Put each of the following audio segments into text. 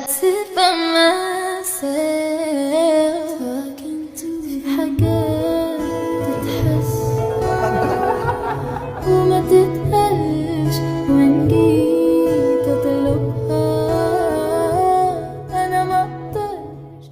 sit by myself talking to في حاجات تتحس وما تتقالش وإن جيت أطلبها أنا مقدرش.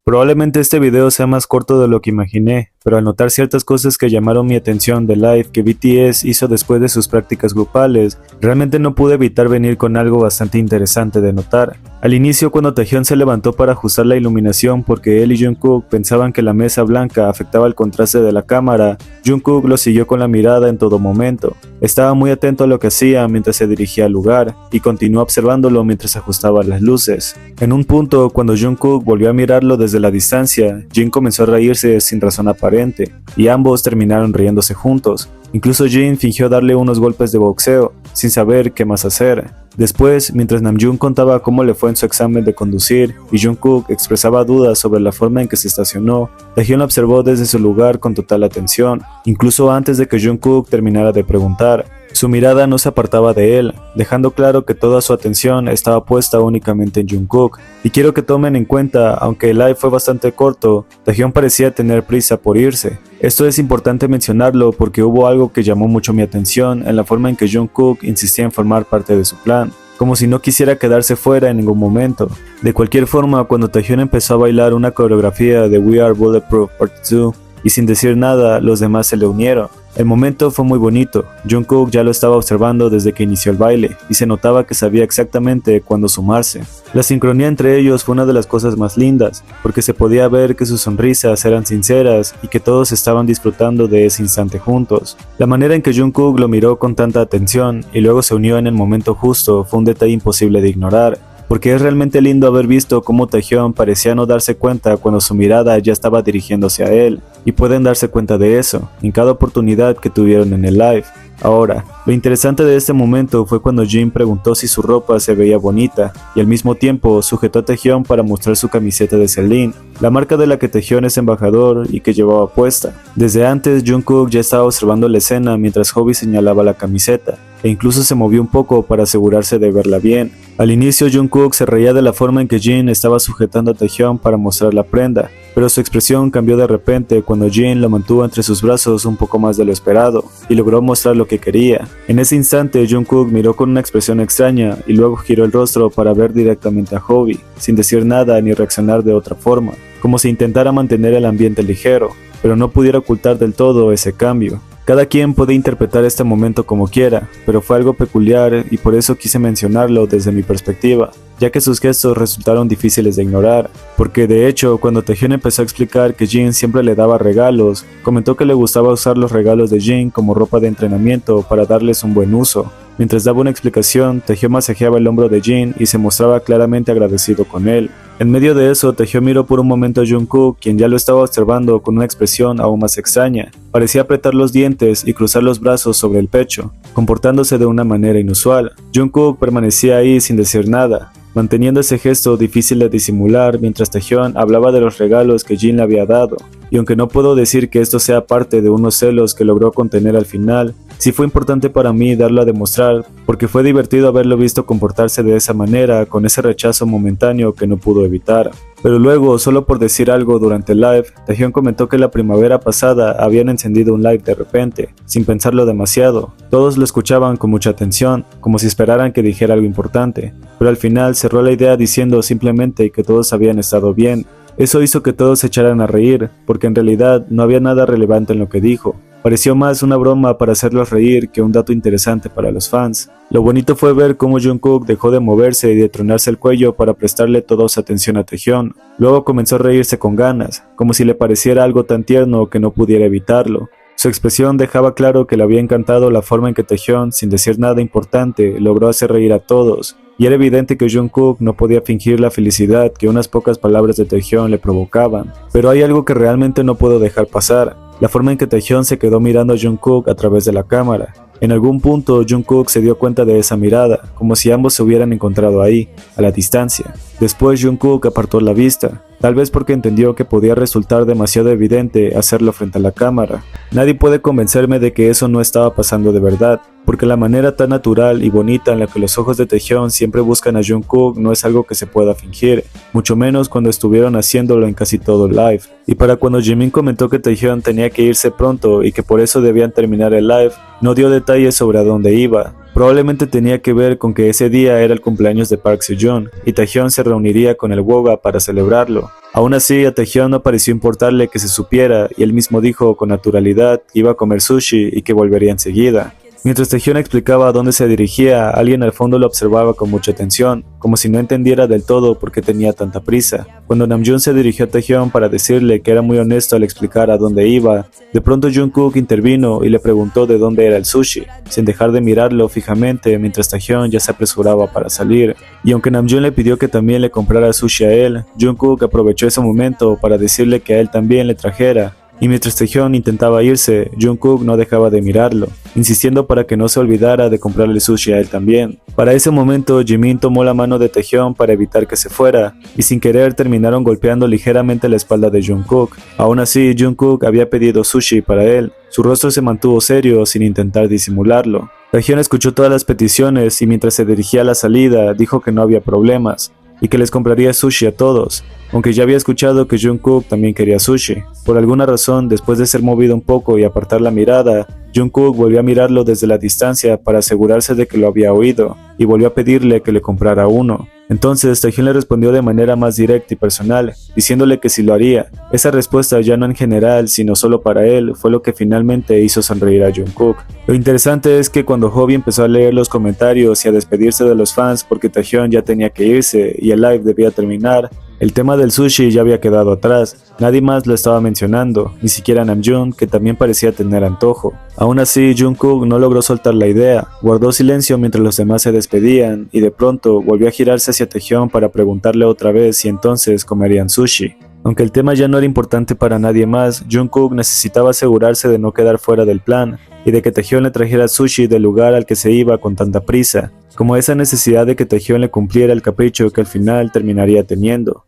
Probablemente este video sea más corto de lo que imaginé, pero al notar ciertas cosas que llamaron mi atención del live que BTS hizo después de sus prácticas grupales, realmente no pude evitar venir con algo bastante interesante de notar. Al inicio, cuando Taehyun se levantó para ajustar la iluminación porque él y Jungkook pensaban que la mesa blanca afectaba el contraste de la cámara, Jungkook lo siguió con la mirada en todo momento. Estaba muy atento a lo que hacía mientras se dirigía al lugar, y continuó observándolo mientras ajustaba las luces. En un punto, cuando Jungkook volvió a mirarlo desde la distancia, Jin comenzó a reírse sin razón aparente, y ambos terminaron riéndose juntos. Incluso Jin fingió darle unos golpes de boxeo, sin saber qué más hacer. Después, mientras Namjoon contaba cómo le fue en su examen de conducir y Jungkook expresaba dudas sobre la forma en que se estacionó, Taehyun lo observó desde su lugar con total atención, incluso antes de que Jungkook terminara de preguntar. Su mirada no se apartaba de él, dejando claro que toda su atención estaba puesta únicamente en Jungkook. Y quiero que tomen en cuenta, aunque el live fue bastante corto, Taehyun parecía tener prisa por irse. Esto es importante mencionarlo porque hubo algo que llamó mucho mi atención en la forma en que Jungkook insistía en formar parte de su plan, como si no quisiera quedarse fuera en ningún momento. De cualquier forma, cuando Taehyun empezó a bailar una coreografía de We Are Bulletproof Part 2, y sin decir nada, los demás se le unieron. El momento fue muy bonito. Jungkook ya lo estaba observando desde que inició el baile, y se notaba que sabía exactamente cuándo sumarse. La sincronía entre ellos fue una de las cosas más lindas, porque se podía ver que sus sonrisas eran sinceras y que todos estaban disfrutando de ese instante juntos. La manera en que Jungkook lo miró con tanta atención y luego se unió en el momento justo fue un detalle imposible de ignorar. Porque es realmente lindo haber visto cómo Taehyun parecía no darse cuenta cuando su mirada ya estaba dirigiéndose a él, y pueden darse cuenta de eso en cada oportunidad que tuvieron en el live. Ahora, lo interesante de este momento fue cuando Jin preguntó si su ropa se veía bonita, y al mismo tiempo sujetó a Taehyun para mostrar su camiseta de Celine, la marca de la que Taehyun es embajador y que llevaba puesta. Desde antes, Jungkook ya estaba observando la escena mientras Hobi señalaba la camiseta, e incluso se movió un poco para asegurarse de verla bien. Al inicio, Jungkook se reía de la forma en que Jin estaba sujetando a Taehyun para mostrar la prenda, pero su expresión cambió de repente cuando Jin lo mantuvo entre sus brazos un poco más de lo esperado, y logró mostrar lo que quería. En ese instante, Jungkook miró con una expresión extraña y luego giró el rostro para ver directamente a Hobi, sin decir nada ni reaccionar de otra forma, como si intentara mantener el ambiente ligero, pero no pudiera ocultar del todo ese cambio. Cada quien puede interpretar este momento como quiera, pero fue algo peculiar y por eso quise mencionarlo desde mi perspectiva, ya que sus gestos resultaron difíciles de ignorar, porque de hecho cuando Taehyun empezó a explicar que Jin siempre le daba regalos, comentó que le gustaba usar los regalos de Jin como ropa de entrenamiento para darles un buen uso. Mientras daba una explicación, Taehyun masajeaba el hombro de Jin y se mostraba claramente agradecido con él. En medio de eso, Taehyun miró por un momento a Jungkook, quien ya lo estaba observando con una expresión aún más extraña. Parecía apretar los dientes y cruzar los brazos sobre el pecho, comportándose de una manera inusual. Jungkook permanecía ahí sin decir nada, manteniendo ese gesto difícil de disimular mientras Taehyun hablaba de los regalos que Jin le había dado. Y aunque no puedo decir que esto sea parte de unos celos que logró contener al final, sí fue importante para mí darlo a demostrar, porque fue divertido haberlo visto comportarse de esa manera, con ese rechazo momentáneo que no pudo evitar. Pero luego, solo por decir algo durante el live, Taehyun comentó que la primavera pasada habían encendido un live de repente, sin pensarlo demasiado. Todos lo escuchaban con mucha atención, como si esperaran que dijera algo importante, pero al final cerró la idea diciendo simplemente que todos habían estado bien. Eso hizo que todos se echaran a reír, porque en realidad no había nada relevante en lo que dijo. Pareció más una broma para hacerlos reír que un dato interesante para los fans. Lo bonito fue ver cómo Jungkook dejó de moverse y de tronarse el cuello para prestarle toda su atención a Taehyun. Luego comenzó a reírse con ganas, como si le pareciera algo tan tierno que no pudiera evitarlo. Su expresión dejaba claro que le había encantado la forma en que Taehyun, sin decir nada importante, logró hacer reír a todos. Y era evidente que Jungkook no podía fingir la felicidad que unas pocas palabras de Taehyun le provocaban. Pero hay algo que realmente no puedo dejar pasar: la forma en que Taehyun se quedó mirando a Jungkook a través de la cámara. En algún punto Jungkook se dio cuenta de esa mirada, como si ambos se hubieran encontrado ahí, a la distancia. Después Jungkook apartó la vista, tal vez porque entendió que podía resultar demasiado evidente hacerlo frente a la cámara. Nadie puede convencerme de que eso no estaba pasando de verdad, porque la manera tan natural y bonita en la que los ojos de Taehyung siempre buscan a Jungkook no es algo que se pueda fingir, mucho menos cuando estuvieron haciéndolo en casi todo el live. Y para cuando Jimin comentó que Taehyung tenía que irse pronto y que por eso debían terminar el live, no dio detalles sobre a dónde iba. Probablemente tenía que ver con que ese día era el cumpleaños de Park Seo-joon y Taehyung se reuniría con el Woga para celebrarlo. Aún así, a Taehyung no pareció importarle que se supiera y él mismo dijo con naturalidad que iba a comer sushi y que volvería enseguida. Mientras Taehyung explicaba a dónde se dirigía, alguien al fondo lo observaba con mucha atención, como si no entendiera del todo por qué tenía tanta prisa. Cuando Namjoon se dirigió a Taehyung para decirle que era muy honesto al explicar a dónde iba, de pronto Jungkook intervino y le preguntó de dónde era el sushi, sin dejar de mirarlo fijamente mientras Taehyung ya se apresuraba para salir. Y aunque Namjoon le pidió que también le comprara sushi a él, Jungkook aprovechó ese momento para decirle que a él también le trajera. Y mientras Taehyung intentaba irse, Jungkook no dejaba de mirarlo, insistiendo para que no se olvidara de comprarle sushi a él también. Para ese momento, Jimin tomó la mano de Taehyung para evitar que se fuera, y sin querer terminaron golpeando ligeramente la espalda de Jungkook. Aún así, Jungkook había pedido sushi para él. Su rostro se mantuvo serio sin intentar disimularlo. Taehyung escuchó todas las peticiones y mientras se dirigía a la salida, dijo que no había problemas y que les compraría sushi a todos, aunque ya había escuchado que Jungkook también quería sushi. Por alguna razón, después de ser movido un poco y apartar la mirada, Jungkook volvió a mirarlo desde la distancia para asegurarse de que lo había oído, y volvió a pedirle que le comprara uno. Entonces Taehyung le respondió de manera más directa y personal, diciéndole que sí lo haría. Esa respuesta, ya no en general, sino solo para él, fue lo que finalmente hizo sonreír a Jungkook. Lo interesante es que cuando Hobi empezó a leer los comentarios y a despedirse de los fans porque Taehyung ya tenía que irse y el live debía terminar, el tema del sushi ya había quedado atrás, nadie más lo estaba mencionando, ni siquiera Namjoon, que también parecía tener antojo. Aún así, Jungkook no logró soltar la idea, guardó silencio mientras los demás se despedían y de pronto volvió a girarse hacia Taehyung para preguntarle otra vez si entonces comerían sushi. Aunque el tema ya no era importante para nadie más, Jungkook necesitaba asegurarse de no quedar fuera del plan y de que Taehyung le trajera sushi del lugar al que se iba con tanta prisa, como esa necesidad de que Taehyung le cumpliera el capricho que al final termina나ría teniendo.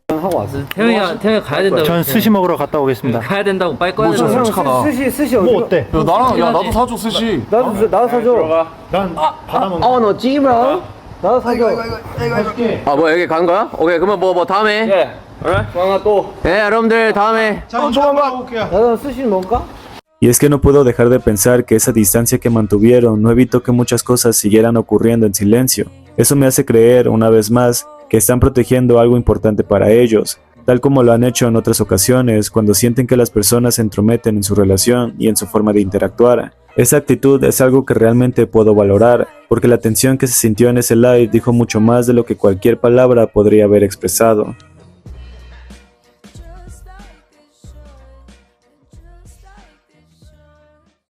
태영이가 가야 된다고. 전 스시 먹으러 갔다 오겠습니다. 가야 된다고 빨리 꺼내. 진짜 솔직하다. 스시 뭐 어때? 나도 사줘 스시. 나도 사줘. 난 받아 먹는. 너 찌브라? 나도 사줘. 아, 뭐 여기 가는 거야? 오케이, 그러면 뭐 다음에. 예. 조만간 또. 네, 여러분들 다음에. 조만간 올게요. 나도 스시 먹을까? Y es que no puedo dejar de pensar que esa distancia que mantuvieron no evitó que muchas cosas siguieran ocurriendo en silencio. Eso me hace creer, una vez más, que están protegiendo algo importante para ellos, tal como lo han hecho en otras ocasiones cuando sienten que las personas se entrometen en su relación y en su forma de interactuar. Esa actitud es algo que realmente puedo valorar, porque la tensión que se sintió en ese live dijo mucho más de lo que cualquier palabra podría haber expresado.